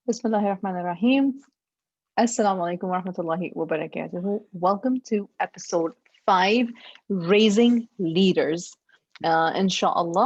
Bismillahirrahmanirrahim. Assalamu alaikum warahmatullahi wabarakatuh. Welcome to episode 5, Raising Leaders. Inshallah.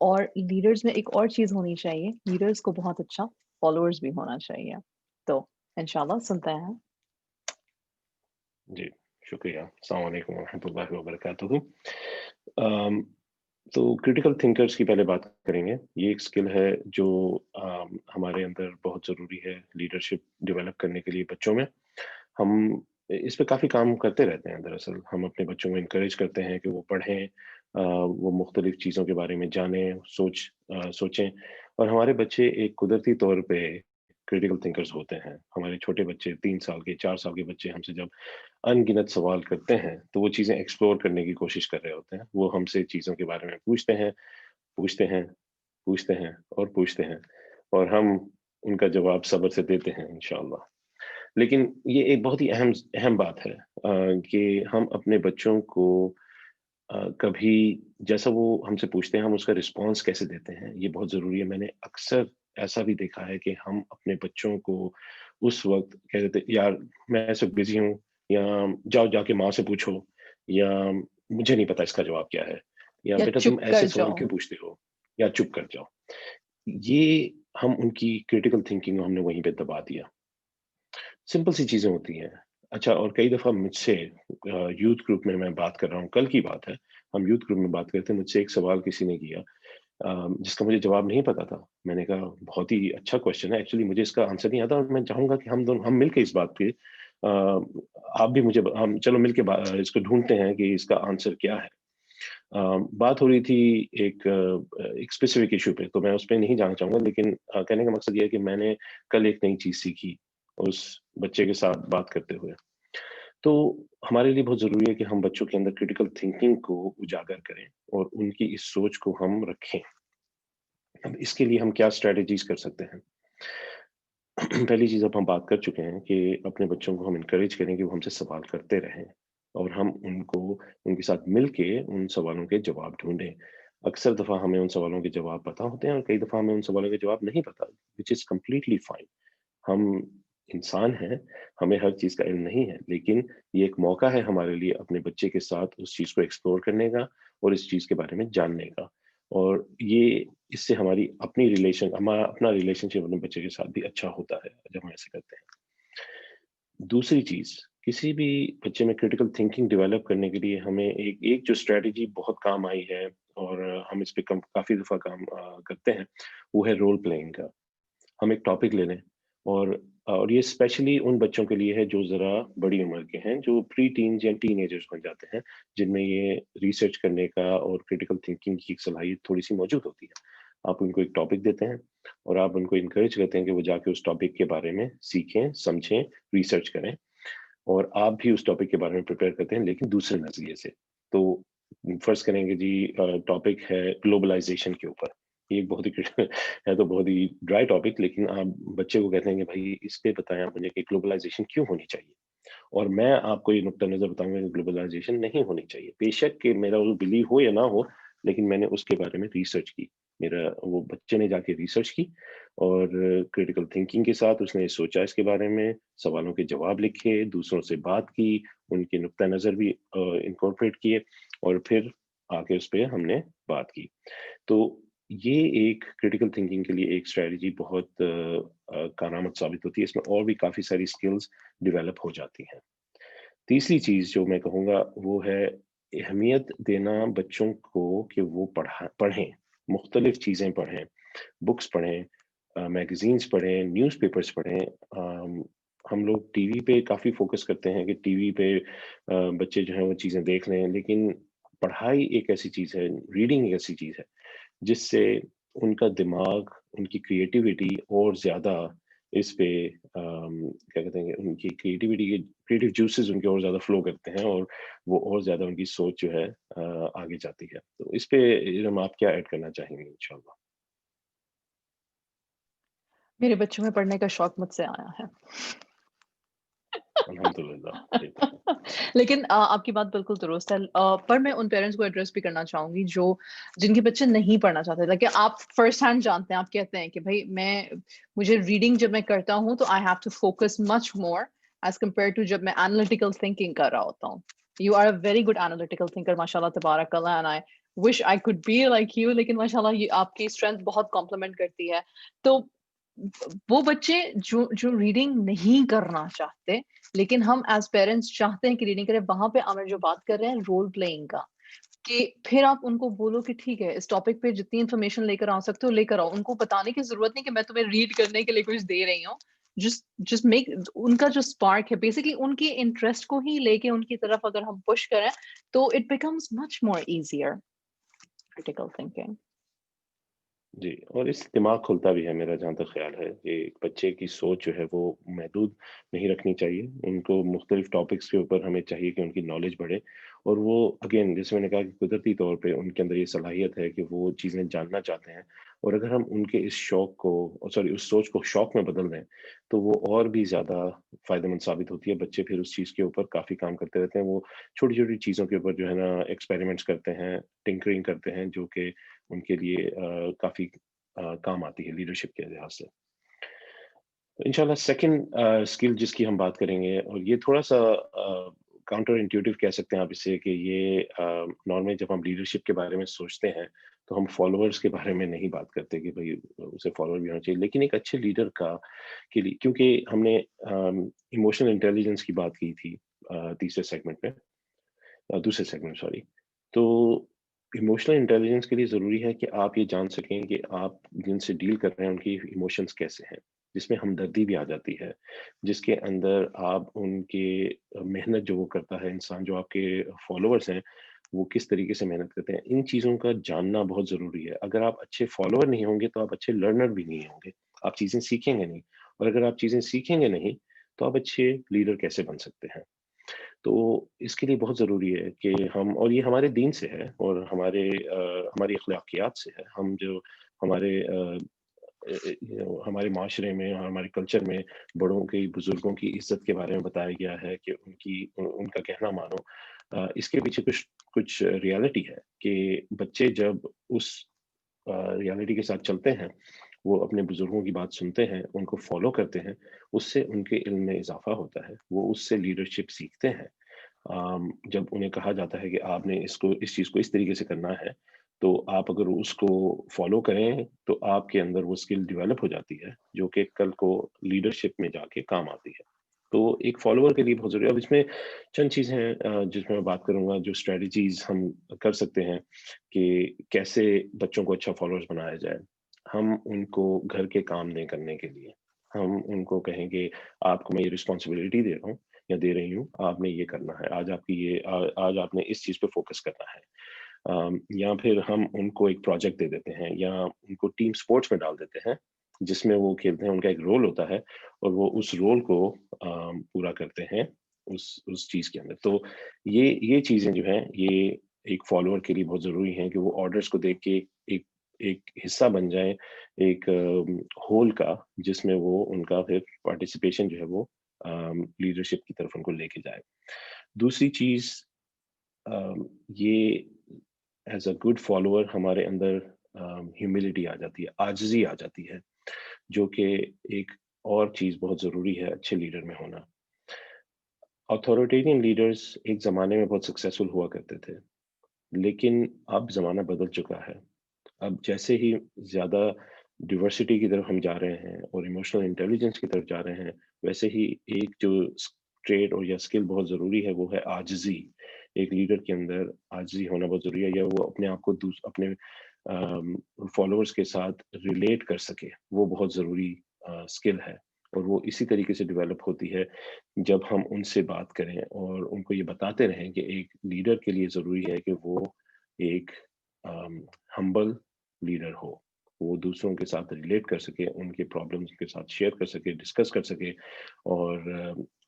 اور leaders میں ایک اور چیز ہونی چاہیے، لیڈرز کو بہت اچھا فالوورز بھی ہونا چاہیے. تو انشاءاللہ سنتے ہیں. جی شکریہ. السلام علیکم ورحمۃ اللہ وبرکاتہ. تو کریٹیکل تھنکرز کی پہلے بات کریں گے. یہ ایک اسکل ہے جو ہمارے اندر بہت ضروری ہے لیڈرشپ ڈیولپ کرنے کے لیے بچوں میں. ہم اس پہ کافی کام کرتے رہتے ہیں. دراصل ہم اپنے بچوں کو انکریج کرتے ہیں کہ وہ پڑھیں، وہ مختلف چیزوں کے بارے میں جانیں، سوچیں. اور ہمارے بچے ایک قدرتی طور پہ کریٹیکل تھنکرز ہوتے ہیں. ہمارے چھوٹے بچے 3 سال کے 4 سال کے بچے ہم سے جب ان گنت سوال کرتے ہیں تو وہ چیزیں ایکسپلور کرنے کی کوشش کر رہے ہوتے ہیں. وہ ہم سے چیزوں کے بارے میں پوچھتے ہیں اور ہم ان کا جواب صبر سے دیتے ہیں انشاءاللہ. لیکن یہ ایک بہت ہی اہم بات ہے کہ ہم اپنے بچوں کو کبھی جیسا وہ ہم سے پوچھتے ہیں ہم اس کا رسپانس کیسے دیتے ہیں یہ بہت ضروری ہے. میں نے اکثر ایسا بھی دیکھا ہے کہ ہم اپنے بچوں کو اس وقت کہہ دیتے یار میں ایسے بزی ہوں، یا جاؤ جا کے ماں سے پوچھو، یا مجھے نہیں پتا اس کا جواب کیا ہے، یا بیٹا تم چپ کر ایسے سوال جاؤ. کیوں پوچھتے ہو، یا چپ کر جاؤ. یہ ہم ان کی کریٹیکل تھنکنگ ہم نے وہیں پہ دبا دیا. سمپل سی چیزیں ہوتی ہیں. اچھا، اور کئی دفعہ مجھ سے یوتھ گروپ میں بات کر رہا ہوں، کل کی بات ہے، ہم یوتھ گروپ میں بات کرتے ہیں، مجھ سے ایک سوال کسی نے کیا جس کا مجھے جواب نہیں پتا تھا. میں نے کہا بہت ہی اچھا کوشچن ہے، ایکچولی مجھے اس کا آنسر نہیں آتا اور میں چاہوں گا کہ ہم مل کے اس بات پہ آپ بھی مجھے ہم چلو مل کے اس کو ڈھونڈتے ہیں کہ اس کا آنسر کیا ہے. بات ہو رہی تھی ایک اسپیسیفک ایشو پہ، تو میں اس پہ نہیں جانا چاہوں گا، لیکن کہنے کا مقصد یہ ہے کہ میں نے کل ایک نئی چیز سیکھی اس بچے کے ساتھ بات کرتے ہوئے. تو ہمارے لیے بہت ضروری ہے کہ ہم بچوں کے اندر کریٹیکل تھنکنگ کو اجاگر کریں اور ان کی اس سوچ کو ہم رکھیں. اب اس کے لیے ہم کیا اسٹریٹجیز کر سکتے ہیں؟ پہلی چیز اب ہم بات کر چکے ہیں کہ اپنے بچوں کو ہم انکریج کریں کہ وہ ہم سے سوال کرتے رہیں اور ہم ان کے ساتھ مل کے ان سوالوں کے جواب ڈھونڈیں. اکثر دفعہ ہمیں ان سوالوں کے جواب پتہ ہوتے ہیں اور کئی دفعہ ہمیں ان سوالوں کے جواب نہیں پتہ، وچ از کمپلیٹلی فائن. ہم انسان ہیں، ہمیں ہر چیز کا علم نہیں ہے، لیکن یہ ایک موقع ہے ہمارے لیے اپنے بچے کے ساتھ اس چیز کو ایکسپلور کرنے کا اور اس چیز کے بارے میں جاننے کا. اور یہ اس سے اپنا ریلیشن شپ اپنے بچے کے ساتھ بھی اچھا ہوتا ہے جب ہم ایسے کرتے ہیں. دوسری چیز، کسی بھی بچے میں کریٹیکل تھنکنگ ڈیولپ کرنے کے لیے ہمیں ایک جو اسٹریٹجی بہت کام آئی ہے اور ہم اس پہ کافی دفعہ کام کرتے ہیں، وہ ہے رول پلئنگ کا. ہم ایک ٹاپک لے لیں اور یہ اسپیشلی ان بچوں کے لیے ہے جو ذرا بڑی عمر کے ہیں، جو پری ٹینز یا ٹین ایجرز بن جاتے ہیں، جن میں یہ ریسرچ کرنے کا اور کریٹیکل تھنکنگ کی صلاحیت تھوڑی سی موجود ہوتی ہے. آپ ان کو ایک ٹاپک دیتے ہیں اور آپ ان کو انکریج کرتے ہیں کہ وہ جا کے اس ٹاپک کے بارے میں سیکھیں، سمجھیں، ریسرچ کریں، اور آپ بھی اس ٹاپک کے بارے میں پریپیئر کرتے ہیں لیکن دوسرے نظریے سے. تو فرض کریں گے جی ٹاپک ہے گلوبلائزیشن کے اوپر. یہ بہت ہی ہے تو بہت ہی ڈرائی ٹاپک، لیکن آپ بچے کو کہتے ہیں کہ بھائی اس پہ بتائیں آپ مجھے کہ گلوبلائزیشن کیوں ہونی چاہیے، اور میں آپ کو یہ نقطہ نظر بتاؤں گا کہ گلوبلائزیشن نہیں ہونی چاہیے. بے شک کہ میرا وہ بلیو ہو یا نہ ہو، لیکن میں نے اس کے بارے میں ریسرچ کی. وہ بچے نے جا کے ریسرچ کی اور کریٹیکل تھنکنگ کے ساتھ اس نے سوچا اس کے بارے میں، سوالوں کے جواب لکھے، دوسروں سے بات کی، ان کے نقطہ نظر بھی انکارپوریٹ کیے، اور پھر آ کے اس پہ ہم نے بات کی. تو یہ ایک کریٹیکل تھنکنگ کے لیے ایک اسٹریٹجی بہت کارآمد ثابت ہوتی ہے. اس میں اور بھی کافی ساری اسکلز ڈیولپ ہو جاتی ہیں. تیسری چیز جو میں کہوں گا وہ ہے اہمیت دینا بچوں کو کہ وہ پڑھیں، مختلف چیزیں پڑھیں، بکس پڑھیں، میگزینس پڑھیں، نیوز پیپرز پڑھیں. ہم لوگ ٹی وی پہ کافی فوکس کرتے ہیں کہ ٹی وی پہ بچے جو ہیں وہ چیزیں دیکھ لیں، لیکن پڑھائی ایک ایسی چیز ہے، ریڈنگ ایک ایسی چیز ہے جس سے ان کا دماغ، ان کی کریٹیوٹی اور زیادہ اس پہ کیا کہتے ہیں کہ ان کی کریٹیو جوسز ان کے اور زیادہ فلو کرتے ہیں اور وہ اور زیادہ ان کی سوچ جو ہے آگے جاتی ہے. تو اس پہ آپ کیا ایڈ کرنا چاہیں گے انشاءاللہ؟ میرے بچوں میں پڑھنے کا شوق مجھ سے آیا ہے. الحمدللہ. لیکن آپ کی بات بالکل درست ہے. پر میں ان پیرنٹس کو ایڈریس بھی کرنا چاہوں گی جو جن کے بچے نہیں پڑھنا چاہتے. لیکن آپ فرسٹ ہینڈ جانتے ہیں، آپ کہتے ہیں کہ بھائی مجھے ریڈنگ جب میں کرتا ہوں تو I have to focus much more as compare to جب میں انالیٹیکل تھنکنگ کر رہا ہوتا ہوں. You are a very good analytical thinker ماشاء اللہ تبارک اللہ، and I wish I could be like you. لیکن ماشاء اللہ یہ آپ کی اسٹرینتھ بہت کمپلیمنٹ کرتی ہے. تو وہ بچے جو ریڈنگ نہیں کرنا چاہتے لیکن ہم ایز پیرنٹس چاہتے ہیں کہ ریڈنگ کریں، وہاں پہ عامر جو بات کر رہے ہیں رول پلئنگ کا، کہ پھر آپ ان کو بولو کہ ٹھیک ہے اس ٹاپک پہ جتنی انفارمیشن لے کر آ سکتے ہو لے کر آؤ. ان کو بتانے کی ضرورت نہیں کہ میں تمہیں ریڈ کرنے کے لیے کچھ دے رہی ہوں. جسٹ میک ان کا جو اسپارک ہے بیسکلی ان کے انٹرسٹ کو ہی لے کے ان کی طرف اگر ہم پش کریں تو it becomes much more easier critical thinking. جی، اور اس دماغ کھلتا بھی ہے میرا جہاں تک خیال ہے کہ بچے کی سوچ جو ہے وہ محدود نہیں رکھنی چاہیے. ان کو مختلف ٹاپکس کے اوپر ہمیں چاہیے کہ ان کی نالج بڑھے، اور وہ اگین جیسے میں نے کہا کہ قدرتی طور پہ ان کے اندر یہ صلاحیت ہے کہ وہ چیزیں جاننا چاہتے ہیں. اور اگر ہم ان کے اس شوق کو اس سوچ کو شوق میں بدل دیں تو وہ اور بھی زیادہ فائدہ مند ثابت ہوتی ہے. بچے پھر اس چیز کے اوپر کافی کام کرتے رہتے ہیں. وہ چھوٹی چھوٹی چیزوں کے اوپر جو ہے نا ایکسپیریمنٹس کرتے ہیں، ٹنکرنگ کرتے ہیں، جو کہ ان کے لیے کافی کام آتی ہے لیڈرشپ کے لحاظ سے. انشاءاللہ سیکنڈ اسکل جس کی ہم بات کریں گے، اور یہ تھوڑا سا کاؤنٹر انٹیوٹیو کہہ سکتے ہیں آپ اسے، کہ یہ نارملی جب ہم لیڈرشپ کے بارے میں سوچتے ہیں تو ہم فالوورز کے بارے میں نہیں بات کرتے کہ بھائی اسے فالوور بھی ہونا چاہیے. لیکن ایک اچھے لیڈر کا کے لیے، کیونکہ ہم نے ایموشنل انٹیلیجنس کی بات کی تھی تیسرے سیگمنٹ میں، دوسرے سیگمنٹ سوری. تو ایموشنل انٹیلیجنس کے لیے ضروری ہے کہ آپ یہ جان سکیں کہ آپ جن سے ڈیل کر رہے ہیں ان کی ایموشنس کیسے ہیں، جس میں ہمدردی بھی آ جاتی ہے، جس کے اندر آپ ان کے محنت جو وہ کرتا ہے انسان، جو آپ کے فالوورس ہیں وہ کس طریقے سے محنت کرتے ہیں، ان چیزوں کا جاننا بہت ضروری ہے. اگر آپ اچھے فالوور نہیں ہوں گے تو آپ اچھے لرنر بھی نہیں ہوں گے، آپ چیزیں سیکھیں گے نہیں. اور اگر آپ چیزیں سیکھیں گے نہیں تو آپ اچھے لیڈر کیسے بن سکتے ہیں. تو اس کے لیے بہت ضروری ہے کہ ہم، اور یہ ہمارے دین سے ہے اور ہماری اخلاقیات سے ہے. ہم جو ہمارے ہمارے معاشرے میں اور ہمارے کلچر میں بڑوں کی، بزرگوں کی عزت کے بارے میں بتایا گیا ہے کہ ان کا کہنا مانو. اس کے پیچھے کچھ ریالٹی ہے کہ بچے جب اس ریالٹی کے ساتھ چلتے ہیں، وہ اپنے بزرگوں کی بات سنتے ہیں، ان کو فالو کرتے ہیں، اس سے ان کے علم میں اضافہ ہوتا ہے، وہ اس سے لیڈرشپ سیکھتے ہیں. جب انہیں کہا جاتا ہے کہ آپ نے اس چیز کو اس طریقے سے کرنا ہے، تو آپ اگر اس کو فالو کریں تو آپ کے اندر وہ اسکل ڈیولپ ہو جاتی ہے جو کہ کل کو لیڈرشپ میں جا کے کام آتی ہے. تو ایک فالوور کے لیے بہت ضروری ہے. اب اس میں چند چیزیں ہیں جس میں بات کروں گا، جو اسٹریٹجیز ہم کر سکتے ہیں کہ کیسے بچوں کو اچھا فالوورز بنایا جائے. ہم ان کو گھر کے کام نہیں کرنے کے لیے ہم ان کو کہیں کہ آپ کو میں یہ رسپانسبلٹی دے رہا ہوں یا دے رہی ہوں، آپ نے یہ کرنا ہے، آج آپ نے اس چیز پہ فوکس کرنا ہے. یا پھر ہم ان کو ایک پروجیکٹ دے دیتے ہیں یا ان کو ٹیم سپورٹس میں ڈال دیتے ہیں جس میں وہ کھیلتے ہیں. ان کا ایک رول ہوتا ہے اور وہ اس رول کو پورا کرتے ہیں اس چیز کے اندر. تو یہ چیزیں جو ہیں یہ ایک فالوور کے لیے بہت ضروری ہیں کہ وہ آرڈرز کو دیکھ کے ایک حصہ بن جائیں ایک ہول کا، جس میں وہ ان کا پھر پارٹیسپیشن جو ہے وہ لیڈرشپ کی طرف ان کو لے کے جائے. دوسری چیز، یہ ایز اے گڈ فالوور ہمارے اندر ہیوملٹی آ جاتی ہے، عاجزی آ جاتی ہے، جو کہ ایک اور چیز بہت ضروری ہے اچھے لیڈر میں ہونا. اتھارٹیرین لیڈرز ایک زمانے میں بہت سکسیسفل ہوا کرتے تھے، لیکن اب زمانہ بدل چکا ہے. اب جیسے ہی زیادہ ڈیورسٹی کی طرف ہم جا رہے ہیں اور ایموشنل انٹیلیجنس کی طرف جا رہے ہیں، ویسے ہی ایک جو ٹریڈ اور یا اسکل بہت ضروری ہے وہ ہے عاجزی. ایک لیڈر کے اندر عاجزی ہونا بہت ضروری ہے، یا وہ اپنے آپ کو اپنے فالوورز کے ساتھ ریلیٹ کر سکے. وہ بہت ضروری اسکل ہے، اور وہ اسی طریقے سے ڈیولپ ہوتی ہے جب ہم ان سے بات کریں اور ان کو یہ بتاتے رہیں کہ ایک لیڈر کے لیے ضروری ہے کہ وہ ایک ہمبل لیڈر ہو، وہ دوسروں کے ساتھ ریلیٹ کر سکے، ان کے پرابلمس کے ساتھ شیئر کر سکے، ڈسکس کر سکے، اور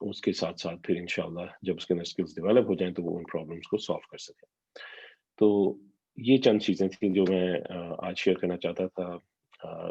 اس کے ساتھ ساتھ پھر انشاءاللہ جب اس کے اندر اسکلس ڈیولپ ہو جائیں تو وہ ان پرابلمس کو سالو کر سکے. تو یہ چند چیزیں تھیں جو میں آج شیئر کرنا چاہتا تھا